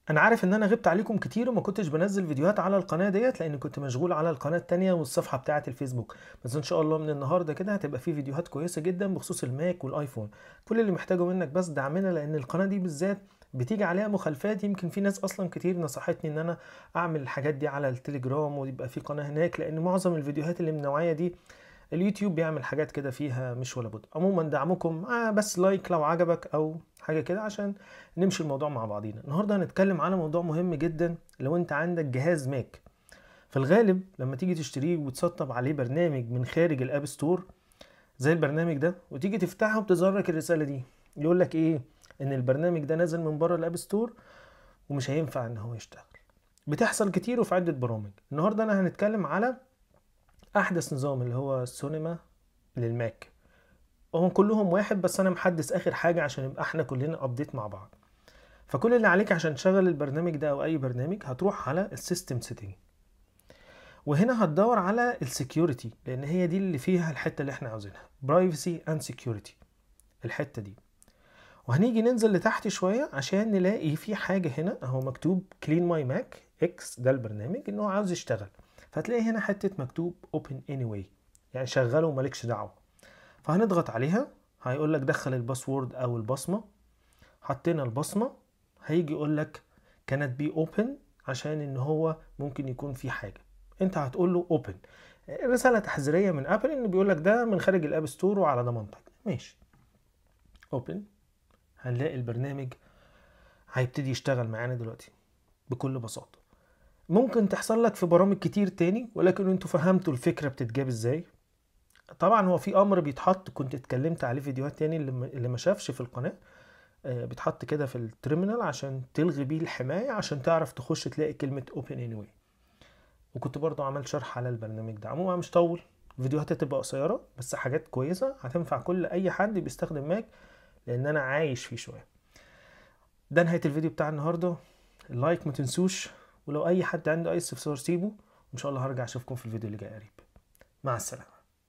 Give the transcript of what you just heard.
انا عارف ان انا غبت عليكم كتير وما كنتش بنزل فيديوهات على القناة ديت لان كنت مشغول على القناة التانية والصفحة بتاعة الفيسبوك. بس ان شاء الله من النهاردة كده هتبقى في فيديوهات كويسة جدا بخصوص الماك والايفون. كل اللي محتاجه منك بس دعمنا، لان القناة دي بالذات بتيجي عليها مخالفات. يمكن في ناس اصلا كتير نصحتني ان انا اعمل الحاجات دي على التليجرام ويبقى في قناة هناك، لان معظم الفيديوهات اللي من النوعية دي اليوتيوب بيعمل حاجات كده فيها مش ولا بد. عموما دعمكم بس لايك لو عجبك او حاجة كده عشان نمشي الموضوع مع بعضينا. النهاردة هنتكلم على موضوع مهم جدا. لو انت عندك جهاز ماك، في الغالب لما تيجي تشتريه وتسطب عليه برنامج من خارج الاب ستور زي البرنامج ده، وتيجي تفتحه بتظهرلك الرسالة دي يقول لك ايه؟ ان البرنامج ده نازل من بره الاب ستور ومش هينفع ان هو يشتغل. بتحصل كتير وفي عدة برامج. النهاردة انا هنتكلم على احدث نظام اللي هو سونيما للماك. هم كلهم واحد بس انا محدث اخر حاجة عشان يبقى احنا كلنا ابديت مع بعض. فكل اللي عليك عشان تشغل البرنامج ده او اي برنامج هتروح على السيستم سيتنج، وهنا هتدور على السكيورتي لان هي دي اللي فيها الحته اللي احنا عاوزينها، برايفسي اند سكيورتي، الحته دي. وهنيجي ننزل لتحت شويه عشان نلاقي في حاجه هنا اهو مكتوب كلين ماي ماك اكس، ده البرنامج ان هو عاوز يشتغل. فتلاقي هنا حته مكتوب اوبن اني واي، يعني شغله ومالكش دعوه. فهنضغط عليها، هيقول لك دخل الباسورد او البصمه. حطينا البصمه، هيجي يقول لك كانت بي اوبن عشان ان هو ممكن يكون في حاجه. انت هتقول له اوبن، رساله تحذيريه من ابل انه بيقول لك ده من خارج الاب ستور وعلى ضمانتك. ماشي، اوبن. هنلاقي البرنامج هيبتدي يشتغل معانا دلوقتي بكل بساطه. ممكن تحصل لك في برامج كتير تاني، ولكن انتوا فهمتوا الفكره بتتجاب ازاي. طبعا هو في امر بيتحط، كنت اتكلمت عليه فيديوهات تاني اللي ما شافش في القناه. بتحط كده في التيرمينال عشان تلغي بيه الحماية، عشان تعرف تخش تلاقي كلمة open anyway. وكنت برضو عملت شرح على البرنامج ده. عموما مش طول، الفيديوهات هتبقى قصيرة بس حاجات كويسة هتنفع كل اي حد بيستخدم ماك، لان انا عايش فيه شوية. ده نهاية الفيديو بتاع النهاردة. اللايك ما تنسوش، ولو اي حد عنده اي استفسار سيبه، وان شاء الله هرجع اشوفكم في الفيديو اللي جاي قريب. مع السلامة.